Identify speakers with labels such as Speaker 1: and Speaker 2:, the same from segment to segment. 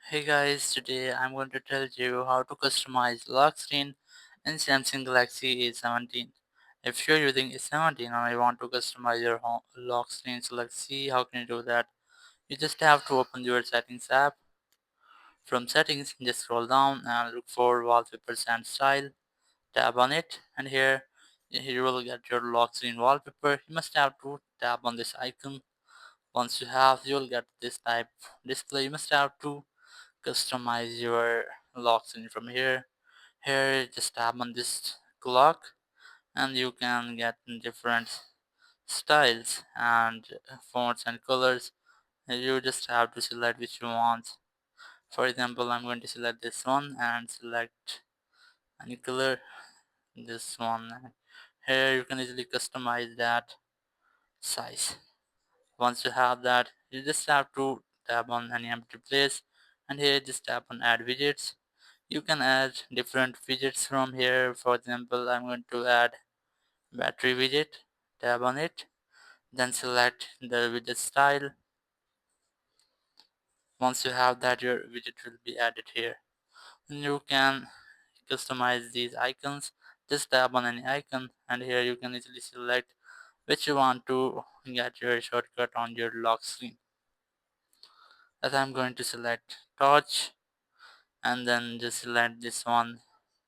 Speaker 1: Hey guys, today I'm going to tell you how to customize lock screen in Samsung Galaxy A17. If you're using A17 and you want to customize your lock screen, so let's see how can you do that. You just have to open your settings app. From settings, just scroll down and look for wallpapers and style. Tap on it and here you will get your lock screen wallpaper. You must have to tap on this icon. Once you have, you'll get this type display. You must have to customize your lock screen from here. Here just tap on this clock and you can get different styles and fonts and colors. You just have to select which you want. For example, I'm going to select this one and select any color, this one. Here you can easily customize that size. Once you have that, you just have to tap on any empty place and here just tap on add widgets. You can add different widgets from here. For example, I'm going to add battery widget. Tap on it, then select the widget style. Once you have that, your widget will be added here. And you can customize these icons. Just tap on any icon and here you can easily select which you want to get your shortcut on your lock screen. As I'm going to select torch and then just select this one.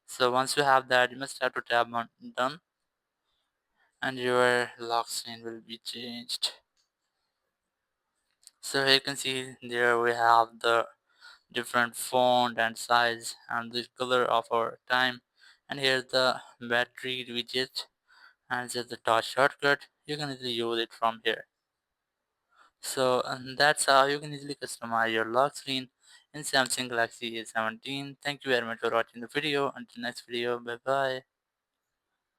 Speaker 1: So once you have that, you must have to tap on done and your lock screen will be changed. So here you can see there we have the different font and size and the color of our time, and here's the battery widget and just the touch shortcut. You can easily use it from here. So and that's how you can easily customize your lock screen in Samsung Galaxy A17. Thank you very much for watching the video. Until next video, bye bye.